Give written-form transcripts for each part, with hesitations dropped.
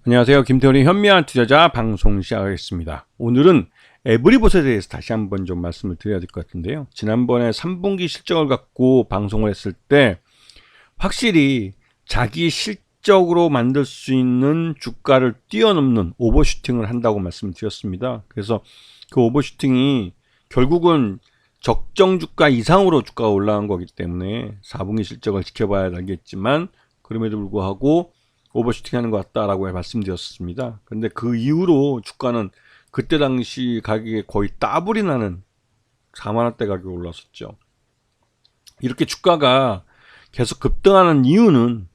안녕하세요. 김태훈의 현미한 투자자 방송 시작하겠습니다. 오늘은 에브리봇에 대해서 다시 한번 좀 말씀을 드려야 될 것 같은데요. 지난번에 3분기 실적을 갖고 방송을 했을 때 확실히 자기 실적으로 만들 수 있는 주가를 뛰어넘는 오버슈팅을 한다고 말씀드렸습니다. 그래서 그 오버슈팅이 결국은 적정 주가 이상으로 주가가 올라간 거기 때문에 4분기 실적을 지켜봐야 알겠지만 그럼에도 불구하고 오버슈팅 하는 것 같다라고 말씀드렸습니다. 근데 그 이후로 주가는 그때 당시 가격에 거의 따블이 나는 4만원대 가격에 올랐었죠. 이렇게 주가가 계속 급등하는 이유는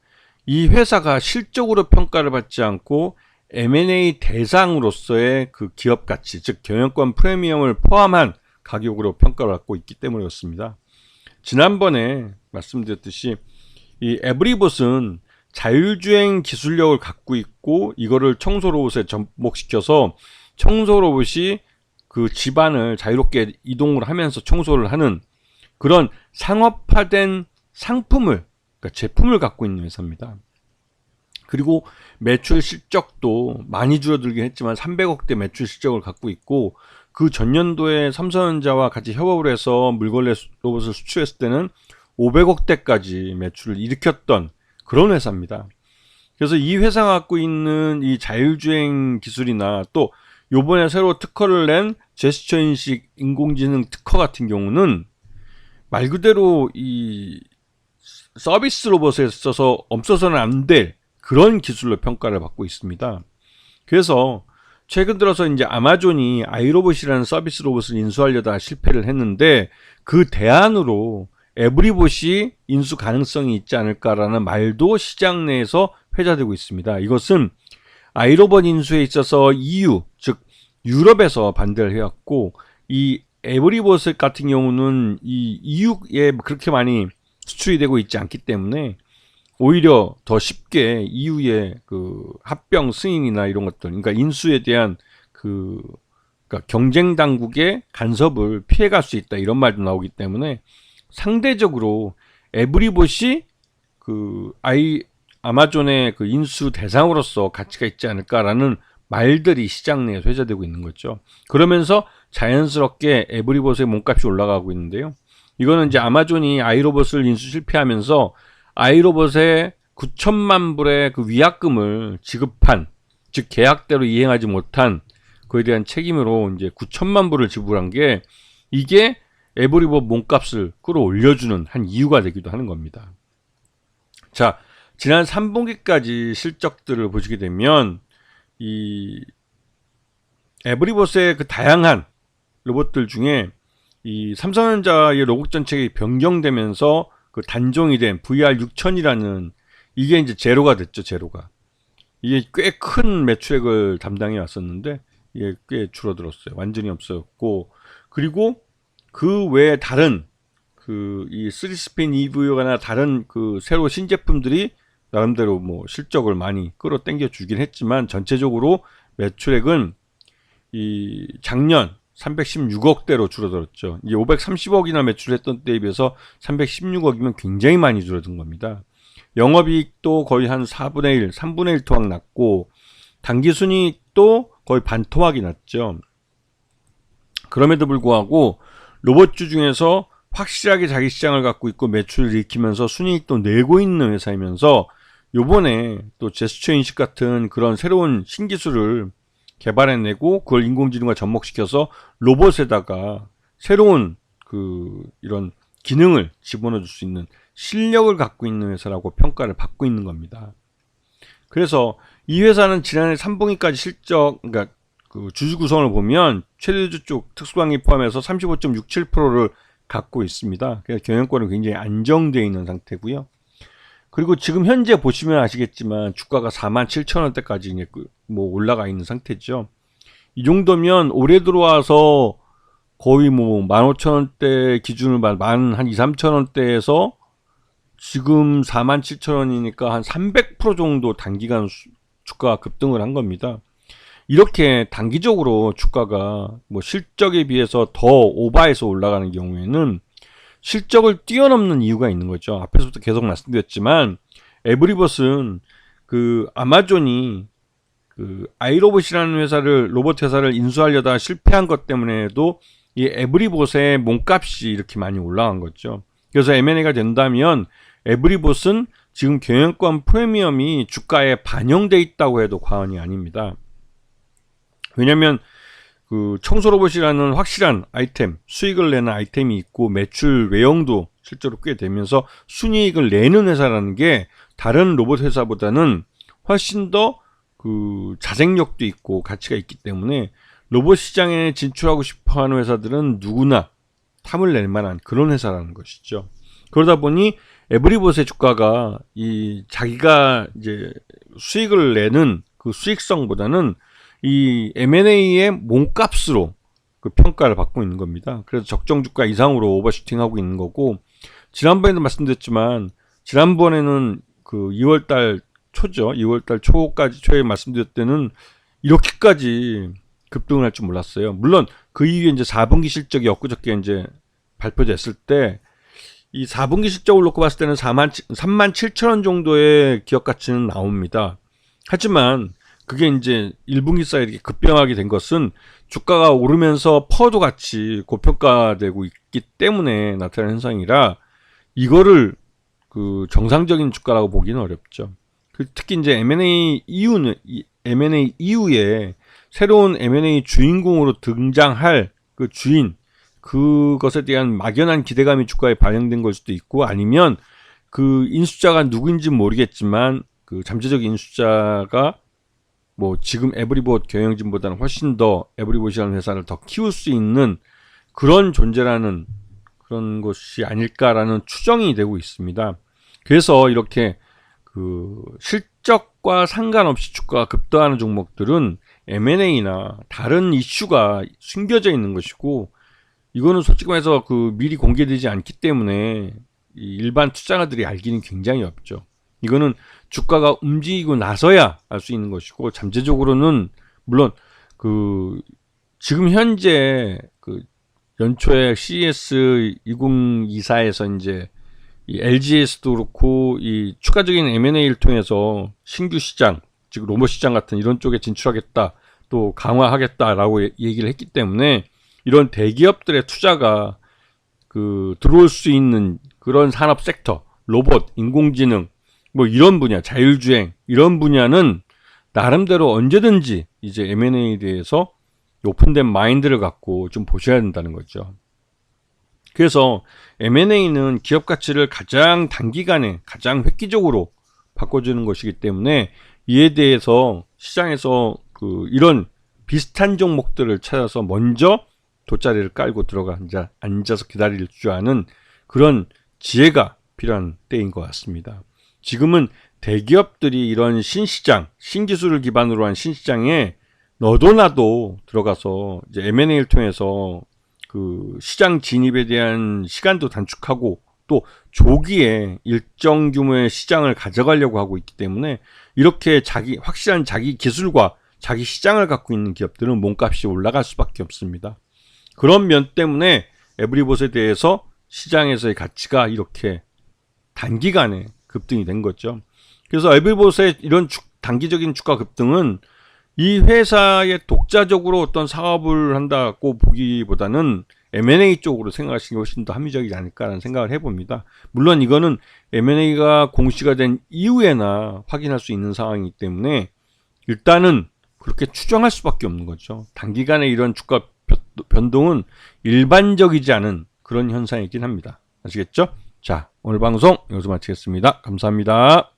이 회사가 실적으로 평가를 받지 않고 M&A 대상으로서의 그 기업 가치, 즉 경영권 프리미엄을 포함한 가격으로 평가를 받고 있기 때문이었습니다. 지난번에 말씀드렸듯이 이 에브리봇은 자율주행 기술력을 갖고 있고 이거를 청소로봇에 접목시켜서 청소로봇이 그 집안을 자유롭게 이동을 하면서 청소를 하는 그런 상업화된 상품을, 그러니까 제품을 갖고 있는 회사입니다. 그리고 매출 실적도 많이 줄어들긴 했지만 300억대 매출 실적을 갖고 있고 그 전년도에 삼성전자와 같이 협업을 해서 물걸레 로봇을 수출했을 때는 500억대까지 매출을 일으켰던 그런 회사입니다. 그래서 이 회사가 갖고 있는 이 자율주행 기술이나 또 요번에 새로 특허를 낸 제스처 인식 인공지능 특허 같은 경우는 말 그대로 이 서비스 로봇에 있어서 없어서는 안 될 그런 기술로 평가를 받고 있습니다. 그래서 최근 들어서 이제 아마존이 아이로봇이라는 서비스 로봇을 인수하려다 실패를 했는데 그 대안으로 에브리봇이 인수 가능성이 있지 않을까라는 말도 시장 내에서 회자되고 있습니다. 이것은 아이로봇 인수에 있어서 EU, 즉 유럽에서 반대를 해왔고 이 에브리봇 같은 경우는 이 EU에 그렇게 많이 수출이 되고 있지 않기 때문에 오히려 더 쉽게 EU의 그 합병 승인이나 이런 것들, 그러니까 인수에 대한 그러니까 경쟁 당국의 간섭을 피해갈 수 있다 이런 말도 나오기 때문에 상대적으로 에브리봇이 아마존의 그 인수 대상으로서 가치가 있지 않을까라는 말들이 시장 내에 회자되고 있는 거죠. 그러면서 자연스럽게 에브리봇의 몸값이 올라가고 있는데요. 이거는 이제 아마존이 아이로봇을 인수 실패하면서 아이로봇에 9천만 불의 그 위약금을 지급한, 즉 계약대로 이행하지 못한 그에 대한 책임으로 이제 9천만 불을 지불한 게 이게 에브리봇 몸값을 끌어올려주는 한 이유가 되기도 하는 겁니다. 자, 지난 3분기까지 실적들을 보시게 되면 이 에브리봇의 그 다양한 로봇들 중에 이 삼성전자의 로봇 정책이 변경되면서 그 단종이 된 VR6000이라는 이게 이제 제로가 됐죠, 제로가. 이게 꽤 큰 매출액을 담당해 왔었는데 이게 꽤 줄어들었어요. 완전히 없어졌고, 그리고 그 외에 다른 이 3스핀 EV나 다른 그 새로 신제품들이 나름대로 뭐 실적을 많이 끌어당겨 주긴 했지만 전체적으로 매출액은 이 작년 316억대로 줄어들었죠. 이게 530억이나 매출했던 때에 비해서 316억이면 굉장히 많이 줄어든 겁니다. 영업이익도 거의 한 4분의 1, 3분의 1 토막 났고 당기순이익도 거의 반 토막이 났죠. 그럼에도 불구하고 로봇주 중에서 확실하게 자기 시장을 갖고 있고 매출을 일으키면서 순이익도 내고 있는 회사이면서 요번에 또 제스처 인식 같은 그런 새로운 신기술을 개발해내고 그걸 인공지능과 접목시켜서 로봇에다가 새로운 이런 기능을 집어넣어 줄 수 있는 실력을 갖고 있는 회사라고 평가를 받고 있는 겁니다. 그래서 이 회사는 지난해 3분기까지 실적, 그러니까 그 주주 구성을 보면 최대주 쪽 특수강의 포함해서 35.67%를 갖고 있습니다. 그래서 경영권은 굉장히 안정되어 있는 상태고요. 그리고 지금 현재 보시면 아시겠지만 주가가 47,000원대까지 뭐 올라가 있는 상태죠. 이 정도면 올해 들어와서 거의 뭐 15,000원대 기준을 한 2, 3,000원대에서 지금 47,000원이니까 한 300% 정도 단기간 주가가 급등을 한 겁니다. 이렇게 단기적으로 주가가 뭐 실적에 비해서 더 오버해서 올라가는 경우에는 실적을 뛰어넘는 이유가 있는 거죠. 앞에서부터 계속 말씀드렸지만 에브리봇은 그 아마존이 그 아이로봇이라는 로봇 회사를 인수하려다 실패한 것 때문에도 이 에브리봇의 몸값이 이렇게 많이 올라간 거죠. 그래서 M&A가 된다면 에브리봇은 지금 경영권 프리미엄이 주가에 반영돼 있다고 해도 과언이 아닙니다. 왜냐하면 그 청소로봇이라는 확실한 아이템, 수익을 내는 아이템이 있고 매출 외형도 실제로 꽤 되면서 순이익을 내는 회사라는 게 다른 로봇 회사보다는 훨씬 더 그 자생력도 있고 가치가 있기 때문에 로봇 시장에 진출하고 싶어하는 회사들은 누구나 탐을 낼 만한 그런 회사라는 것이죠. 그러다 보니 에브리봇의 주가가 이 자기가 이제 수익을 내는 그 수익성보다는 이 M&A의 몸값으로 그 평가를 받고 있는 겁니다. 그래서 적정 주가 이상으로 오버슈팅하고 있는 거고, 지난번에도 말씀드렸지만 지난번에는 그 2월달 초죠. 2월달 초에 말씀드렸을 때는 이렇게까지 급등을 할 줄 몰랐어요. 물론 그 이후에 이제 4분기 실적이 엊그저께 이제 발표됐을 때 이 4분기 실적을 놓고 봤을 때는 37,000원 정도의 기업 가치는 나옵니다. 하지만 그게 이제 1분기 사이에 이렇게 급병하게 된 것은 주가가 오르면서 퍼도 같이 고평가되고 있기 때문에 나타난 현상이라 이거를 그 정상적인 주가라고 보기는 어렵죠. 특히 이제 M&A 이후에 새로운 M&A 주인공으로 등장할 그 주인, 그것에 대한 막연한 기대감이 주가에 반영된 걸 수도 있고, 아니면 그 인수자가 누구인지 모르겠지만 그 잠재적 인수자가 뭐 지금 에브리봇 경영진보다는 훨씬 더 에브리봇이라는 회사를 더 키울 수 있는 그런 존재라는 그런 것이 아닐까라는 추정이 되고 있습니다. 그래서 이렇게 그 실적과 상관없이 주가가 급등하는 종목들은 M&A나 다른 이슈가 숨겨져 있는 것이고, 이거는 솔직히 말해서 그 미리 공개되지 않기 때문에 일반 투자자들이 알기는 굉장히 어렵죠. 이거는 주가가 움직이고 나서야 알 수 있는 것이고, 잠재적으로는 물론 그 지금 현재 그 연초에 CES 2024에서 이제 이 LG에서도 그렇고 이 추가적인 M&A를 통해서 신규 시장, 즉 로봇 시장 같은 이런 쪽에 진출하겠다, 또 강화하겠다라고 얘기를 했기 때문에 이런 대기업들의 투자가 그 들어올 수 있는 그런 산업 섹터, 로봇, 인공지능, 뭐 이런 분야, 자율주행 이런 분야는 나름대로 언제든지 이제 M&A에 대해서 오픈된 마인드를 갖고 좀 보셔야 된다는 거죠. 그래서 M&A는 기업 가치를 가장 단기간에 가장 획기적으로 바꿔주는 것이기 때문에 이에 대해서 시장에서 그 이런 비슷한 종목들을 찾아서 먼저 돗자리를 깔고 들어가 앉아서 기다릴 줄 아는 그런 지혜가 필요한 때인 것 같습니다. 지금은 대기업들이 이런 신시장, 신기술을 기반으로 한 신시장에 너도 나도 들어가서 이제 M&A를 통해서 그 시장 진입에 대한 시간도 단축하고 또 조기에 일정 규모의 시장을 가져가려고 하고 있기 때문에 이렇게 확실한 자기 기술과 자기 시장을 갖고 있는 기업들은 몸값이 올라갈 수밖에 없습니다. 그런 면 때문에 에브리봇에 대해서 시장에서의 가치가 이렇게 단기간에 급등이 된 거죠. 그래서 에브리봇의 이런 단기적인 주가 급등은 이 회사의 독자적으로 어떤 사업을 한다고 보기보다는 M&A 쪽으로 생각하시는 게 훨씬 더 합리적이지 않을까라는 생각을 해봅니다. 물론 이거는 M&A가 공시가 된 이후에나 확인할 수 있는 상황이기 때문에 일단은 그렇게 추정할 수밖에 없는 거죠. 단기간에 이런 주가 변동은 일반적이지 않은 그런 현상이긴 합니다. 아시겠죠? 자, 오늘 방송 여기서 마치겠습니다. 감사합니다.